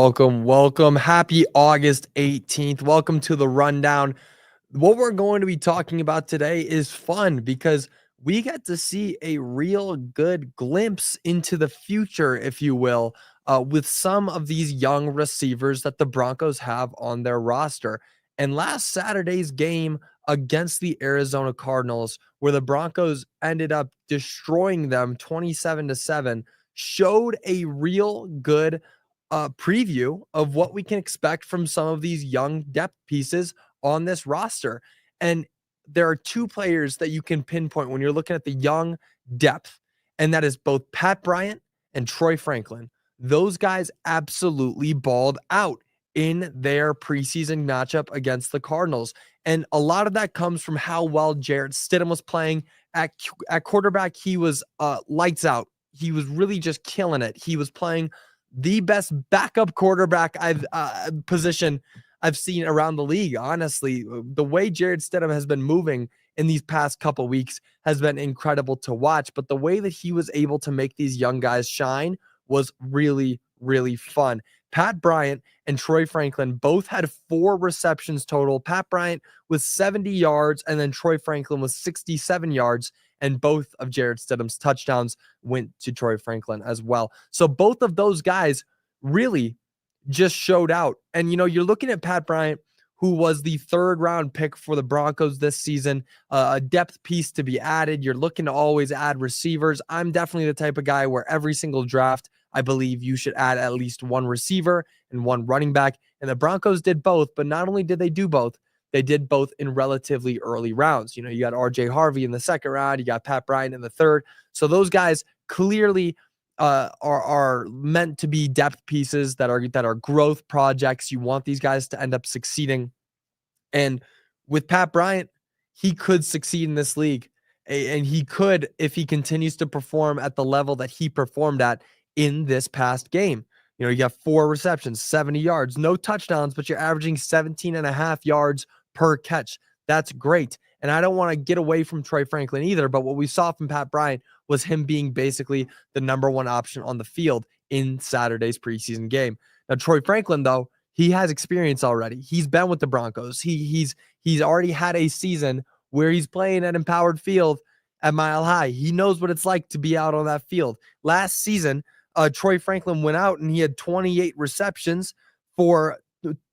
Welcome. Happy August 18th. Welcome to the rundown. What we're going to be talking about today is fun because we get to see a real good glimpse into the future, if you will, with some of these young receivers that the Broncos have on their roster. And last Saturday's game against the Arizona Cardinals, where the Broncos ended up destroying them 27-7, showed a real good preview of what we can expect from some of these young depth pieces on this roster. And there are two players that you can pinpoint when you're looking at the young depth, and that is both Pat Bryant and Troy Franklin. Those guys absolutely balled out in their preseason matchup against the Cardinals. And a lot of that comes from how well Jarrett Stidham was playing at quarterback. He was lights out. He was really just killing it. He was playing the best backup quarterback position I've seen around the league. Honestly, the way Jarrett Stidham has been moving in these past couple weeks has been incredible to watch. But the way that he was able to make these young guys shine was really, really fun. Pat Bryant and Troy Franklin both had 4 receptions total. Pat Bryant with 70 yards, and then Troy Franklin with 67 yards. And both of Jarrett Stidham's touchdowns went to Troy Franklin as well. So both of those guys really just showed out. And, you're looking at Pat Bryant, who was the 3rd round pick for the Broncos this season, a depth piece to be added. You're looking to always add receivers. I'm definitely the type of guy where every single draft, I believe you should add at least 1 receiver and 1 running back. And the Broncos did both, but not only did they do both, they did both in relatively early rounds. You got RJ Harvey in the 2nd round. You got Pat Bryant in the 3rd. So those guys clearly are meant to be depth pieces that are growth projects. You want these guys to end up succeeding. And with Pat Bryant, he could succeed in this league. And he could if he continues to perform at the level that he performed at in this past game. You got 4 receptions, 70 yards, no touchdowns, but you're averaging 17.5 yards per catch. That's great. And I don't want to get away from Troy Franklin either, but what we saw from Pat Bryant was him being basically the number 1 option on the field in Saturday's preseason game. Now, Troy Franklin, though, he has experience already. He's been with the Broncos. He's already had a season where he's playing at Empowered Field at Mile High. He knows what it's like to be out on that field. Last season, Troy Franklin went out and he had 28 receptions for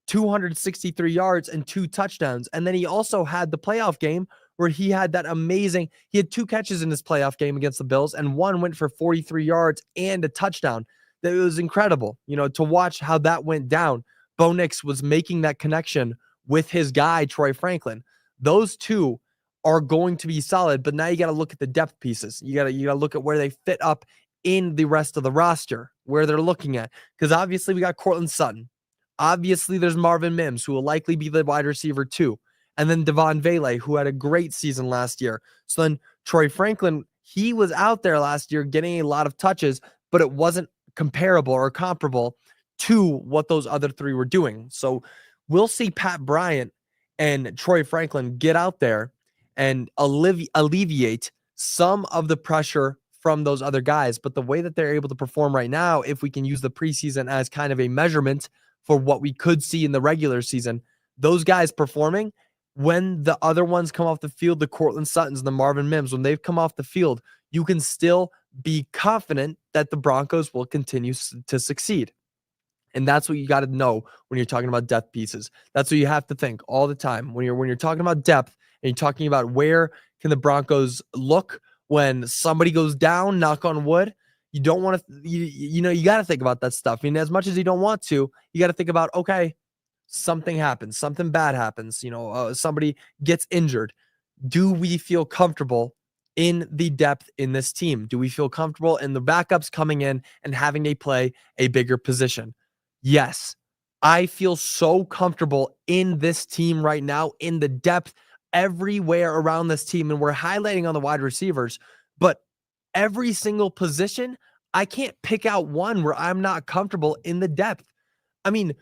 263 yards and 2 touchdowns. And then he also had the playoff game where he had 2 catches in this playoff game against the Bills, and 1 went for 43 yards and a touchdown. That was incredible, to watch how that went down. Bo Nix was making that connection with his guy, Troy Franklin. Those 2 are going to be solid, but now you got to look at the depth pieces. You got to look at where they fit up in the rest of the roster, where they're looking at. Because obviously we got Courtland Sutton. Obviously there's Marvin Mims, who will likely be the wide receiver too. And then Devon Vele, who had a great season last year. So then Troy Franklin, he was out there last year getting a lot of touches, but it wasn't comparable or comparable to what those other 3 were doing. So we'll see Pat Bryant and Troy Franklin get out there and alleviate some of the pressure from those other guys. But the way that they're able to perform right now, if we can use the preseason as kind of a measurement for what we could see in the regular season, those guys performing, when the other ones come off the field, the Courtland Suttons and the Marvin Mims, when they've come off the field, you can still be confident that the Broncos will continue to succeed. And that's what you got to know when you're talking about depth pieces. That's what you have to think all the time when you're talking about depth and you're talking about where can the Broncos look when somebody goes down, knock on wood. You don't want to, you got to think about that stuff. I mean, as much as you don't want to, you got to think about, okay, something happens, something bad happens, somebody gets injured. Do we feel comfortable in the depth in this team? Do we feel comfortable in the backups coming in and having to play a bigger position? Yes, I feel so comfortable in this team right now, in the depth everywhere around this team. And we're highlighting on the wide receivers, but every single position, I can't pick out one where I'm not comfortable in the depth. I mean,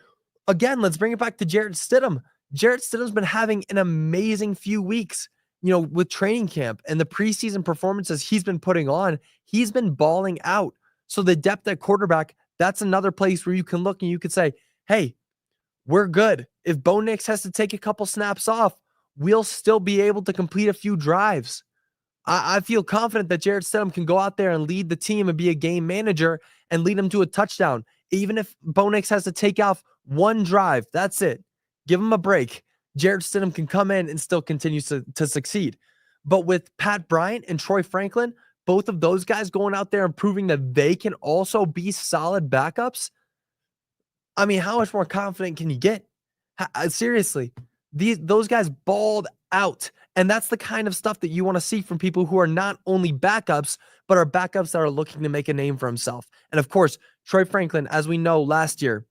again, let's bring it back to Jarrett Stidham. Jarrett Stidham's been having an amazing few weeks, with training camp and the preseason performances he's been putting on. He's been balling out. So the depth at quarterback that's another place where you can look and you could say, hey, we're good. If Bo Nix has to take a couple snaps off, we'll still be able to complete a few drives. I feel confident that Jarrett Stidham can go out there and lead the team and be a game manager and lead them to a touchdown. Even if Bo Nix has to take off one drive, that's it. Give him a break. Jarrett Stidham can come in and still continue to succeed. But with Pat Bryant and Troy Franklin, both of those guys going out there and proving that they can also be solid backups, I mean, how much more confident can you get? Seriously, those guys balled out. And that's the kind of stuff that you want to see from people who are not only backups, but are backups that are looking to make a name for himself. And of course, Troy Franklin, as we know last year,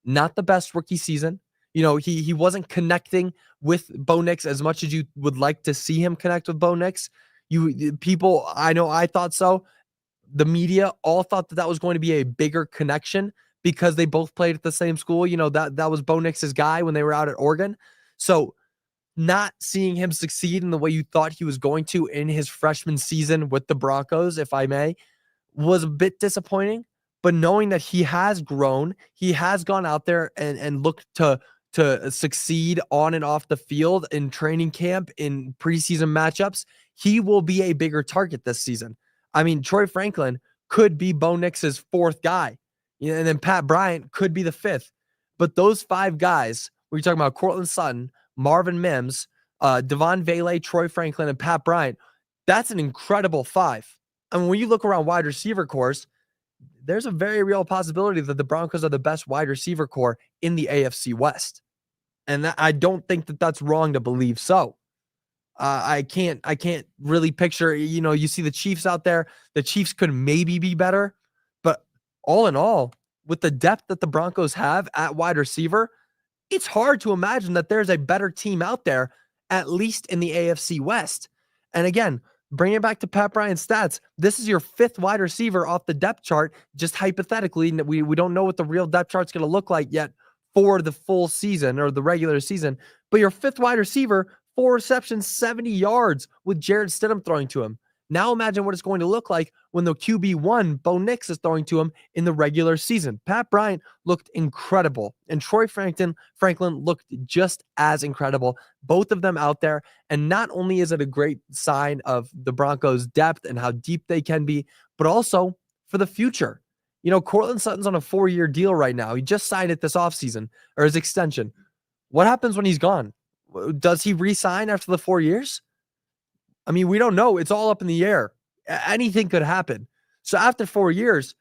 not the best rookie season. He wasn't connecting with Bo Nix as much as you would like to see him connect with Bo Nix. People, I know I thought so. The media all thought that was going to be a bigger connection because they both played at the same school. That was Bo Nix's guy when they were out at Oregon. So not seeing him succeed in the way you thought he was going to in his freshman season with the Broncos, if I may, was a bit disappointing. But knowing that he has grown, he has gone out there and looked to succeed on and off the field in training camp, in preseason matchups, he will be a bigger target this season. I mean, Troy Franklin could be Bo Nix's fourth guy, and then Pat Bryant could be the fifth. But those five guys, we're talking about Courtland Sutton, Marvin Mims, Devon Vele, Troy Franklin, and Pat Bryant, that's an incredible five. I mean, when you look around wide receiver cores, there's a very real possibility that the Broncos are the best wide receiver core in the AFC West. And I don't think that that's wrong to believe so. I can't really picture, you see the Chiefs out there. The Chiefs could maybe be better. But all in all, with the depth that the Broncos have at wide receiver, it's hard to imagine that there's a better team out there, at least in the AFC West. And again, bring it back to Pat Bryant's stats. This is your fifth wide receiver off the depth chart, just hypothetically. We don't know what the real depth chart's going to look like yet for the full season or the regular season. But your fifth wide receiver, 4 receptions, 70 yards with Jarrett Stidham throwing to him. Now imagine what it's going to look like when the QB1, Bo Nix, is throwing to him in the regular season. Pat Bryant looked incredible, and Troy Franklin looked just as incredible. Both of them out there, and not only is it a great sign of the Broncos' depth and how deep they can be, but also for the future. Courtland Sutton's on a 4-year deal right now. He just signed it this offseason, or his extension. What happens when he's gone? Does he re-sign after the 4 years? I mean, we don't know. It's all up in the air. Anything could happen. So after 4 years,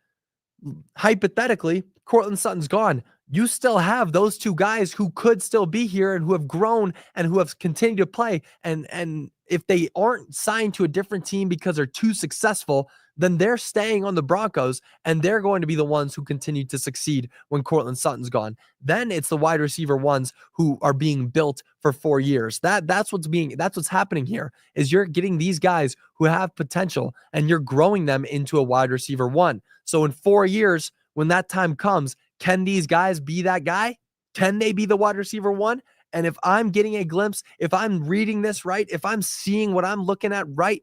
hypothetically, Courtland Sutton's gone. You still have those two guys who could still be here and who have grown and who have continued to play. And if they aren't signed to a different team because they're too successful, then they're staying on the Broncos, and they're going to be the ones who continue to succeed when Courtland Sutton's gone. Then it's the wide receiver ones who are being built for 4 years. That's what's happening here, is you're getting these guys who have potential and you're growing them into a wide receiver one. So in 4 years, when that time comes, can these guys be that guy? Can they be the wide receiver one? And if I'm getting a glimpse, if I'm reading this right, if I'm seeing what I'm looking at right,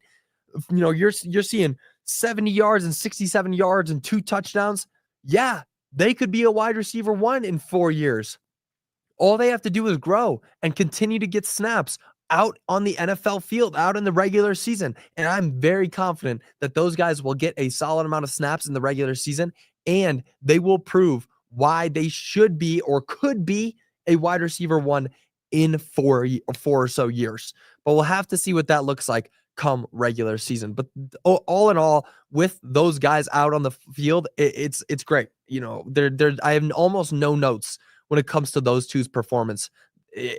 you're seeing 70 yards and 67 yards and 2 touchdowns. Yeah, they could be a wide receiver one in 4 years. All they have to do is grow and continue to get snaps out on the NFL field, out in the regular season. And I'm very confident that those guys will get a solid amount of snaps in the regular season, and they will prove why they should be or could be a wide receiver one in 4 or so years. But we'll have to see what that looks like come regular season. But all in all, with those guys out on the field, it's great. I have almost no notes when it comes to those two's performance.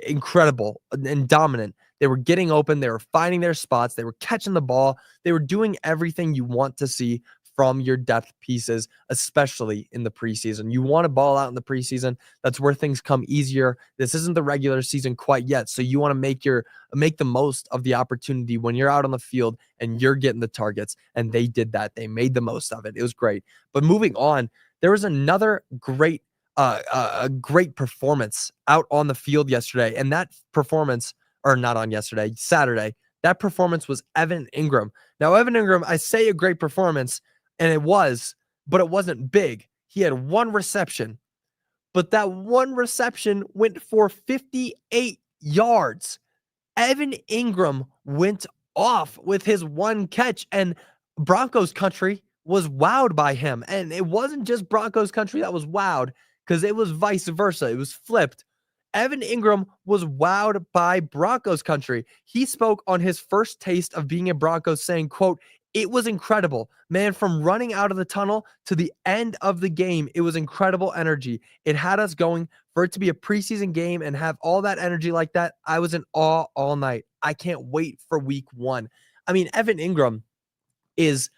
Incredible and dominant. They were getting open. They were finding their spots. They were catching the ball. They were doing everything you want to see from your depth pieces, especially in the preseason. You want to ball out in the preseason. That's where things come easier. This isn't the regular season quite yet, so you want to make the most of the opportunity when you're out on the field and you're getting the targets, and they did that. They made the most of it. It was great. But moving on, there was another great performance out on the field yesterday, and that performance, or not on yesterday, Saturday, that performance was Evan Engram. Now, Evan Engram, I say a great performance, and it was, but it wasn't big. he had one reception, but that one reception went for 58 yards. Evan Engram went off with his one catch, and Broncos country was wowed by him. And it wasn't just Broncos country that was wowed, because it was vice versa. It was flipped. Evan Engram was wowed by Broncos country. He spoke on his first taste of being a Broncos, saying, quote, "It was incredible, man, from running out of the tunnel to the end of the game. It was incredible energy. It had us going. For it to be a preseason game and have all that energy like that, I was in awe all night. I can't wait for week 1." I mean, Evan Engram is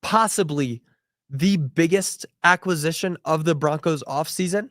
possibly the biggest acquisition of the Broncos offseason.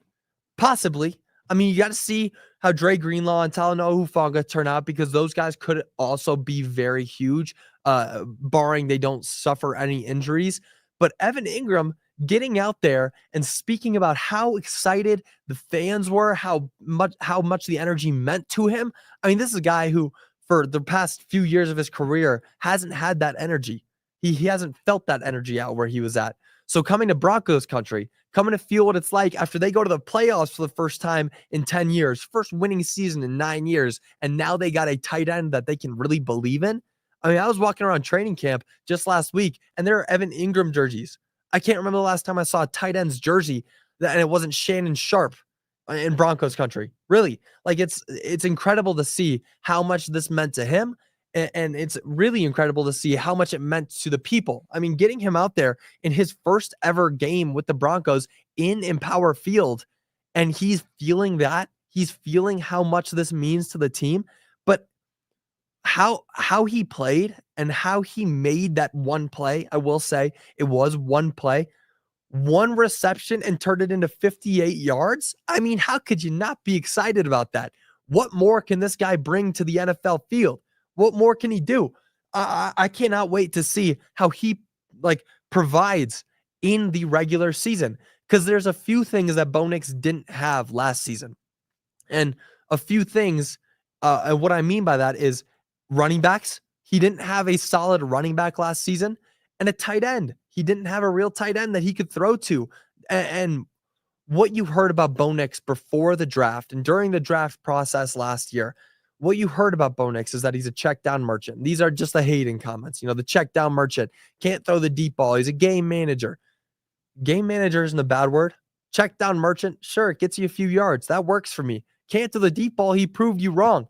Possibly. I mean, you got to see how Dre Greenlaw and Talanoa Hufanga turn out, because those guys could also be very huge, barring they don't suffer any injuries. But Evan Engram getting out there and speaking about how excited the fans were, how much the energy meant to him. I mean, this is a guy who, for the past few years of his career, hasn't had that energy. He hasn't felt that energy out where he was at. So coming to Broncos country, coming to feel what it's like after they go to the playoffs for the first time in 10 years, first winning season in 9 years, and now they got a tight end that they can really believe in. I mean, I was walking around training camp just last week, and there are Evan Engram jerseys. I can't remember the last time I saw a tight end's jersey and it wasn't Shannon Sharp in Broncos country. Really, like it's incredible to see how much this meant to him. And it's really incredible to see how much it meant to the people. I mean, getting him out there in his first ever game with the Broncos in Empower Field, and he's feeling that. He's feeling how much this means to the team. But how he played and how he made that one play, I will say it was one play, one reception, and turned it into 58 yards. I mean, how could you not be excited about that? What more can this guy bring to the NFL field? What more can he do? I cannot wait to see how he provides in the regular season, because there's a few things that Bo Nix didn't have last season. And a few things, and what I mean by that is running backs. He didn't have a solid running back last season, and a tight end. He didn't have a real tight end that he could throw to. And what you heard about Bo Nix before the draft and during the draft process last year, what you heard about Bo Nix is that he's a check down merchant. These are just the hating comments. You know, the check down merchant can't throw the deep ball. He's a game manager. Game manager isn't a bad word. Check down merchant, sure, it gets you a few yards. That works for me. Can't throw the deep ball. He proved you wrong.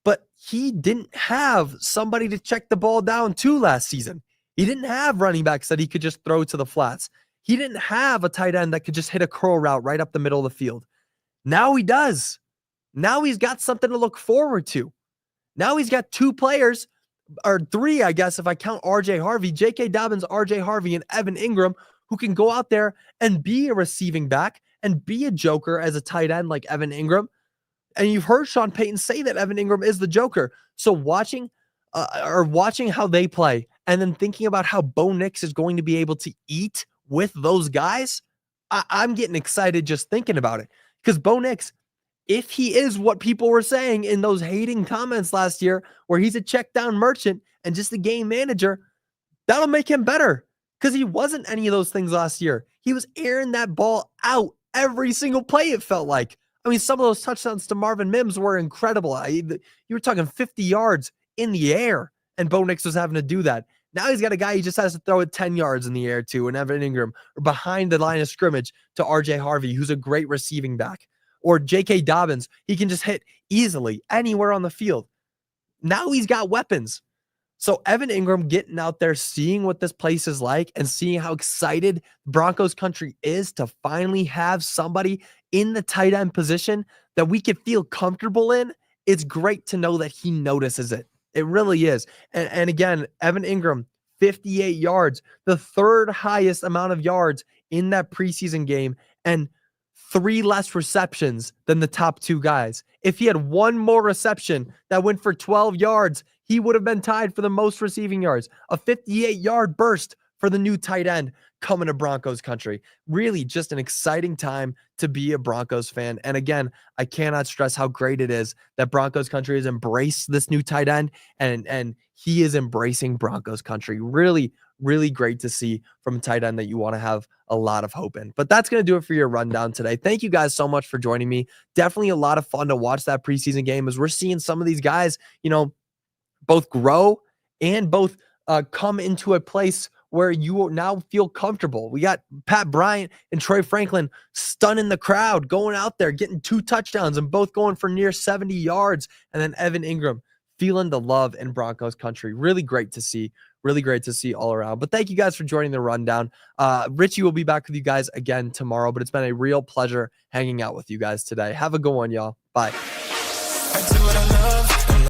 But he didn't have somebody to check the ball down to last season. He didn't have running backs that he could just throw to the flats. He didn't have a tight end that could just hit a curl route right up the middle of the field. Now he does. Now he's got something to look forward to. Now he's got two players, or three, I guess, if I count RJ Harvey, J.K. Dobbins, RJ Harvey, and Evan Engram, who can go out there and be a receiving back and be a joker as a tight end like Evan Engram. And you've heard Sean Payton say that Evan Engram is the joker. So watching how they play and then thinking about how Bo Nix is going to be able to eat with those guys, I'm getting excited just thinking about it. Because Bo Nix, if he is what people were saying in those hating comments last year, where he's a check down merchant and just a game manager, that'll make him better, because he wasn't any of those things last year. He was airing that ball out every single play, it felt like. I mean, some of those touchdowns to Marvin Mims were incredible. You were talking 50 yards in the air, and Bo Nix was having to do that. Now he's got a guy he just has to throw it 10 yards in the air to, and Evan Engram, or behind the line of scrimmage to RJ Harvey, who's a great receiving back. Or J.K. Dobbins, he can just hit easily anywhere on the field. Now he's got weapons. So Evan Engram getting out there, seeing what this place is like, and seeing how excited Broncos country is to finally have somebody in the tight end position that we can feel comfortable in. It's great to know that he notices it. It really is. And again, Evan Engram, 58 yards, the third highest amount of yards in that preseason game, and 3 less receptions than the top 2 guys. If he had one more reception that went for 12 yards, he would have been tied for the most receiving yards. A 58-yard burst for the new tight end coming to Broncos country. Really just an exciting time to be a Broncos fan. And again, I cannot stress how great it is that Broncos country has embraced this new tight end, and he is embracing Broncos country. Really, really great to see from a tight end that you want to have a lot of hope in. But that's going to do it for your rundown today. Thank you guys so much for joining me. Definitely a lot of fun to watch that preseason game as we're seeing some of these guys, both grow and both come into a place where you now feel comfortable. We got Pat Bryant and Troy Franklin stunning the crowd, going out there, getting 2 touchdowns and both going for near 70 yards. And then Evan Engram feeling the love in Broncos country. Really great to see. Really great to see all around. But thank you guys for joining the rundown. Richie will be back with you guys again tomorrow, but it's been a real pleasure hanging out with you guys today. Have a good one, y'all. Bye.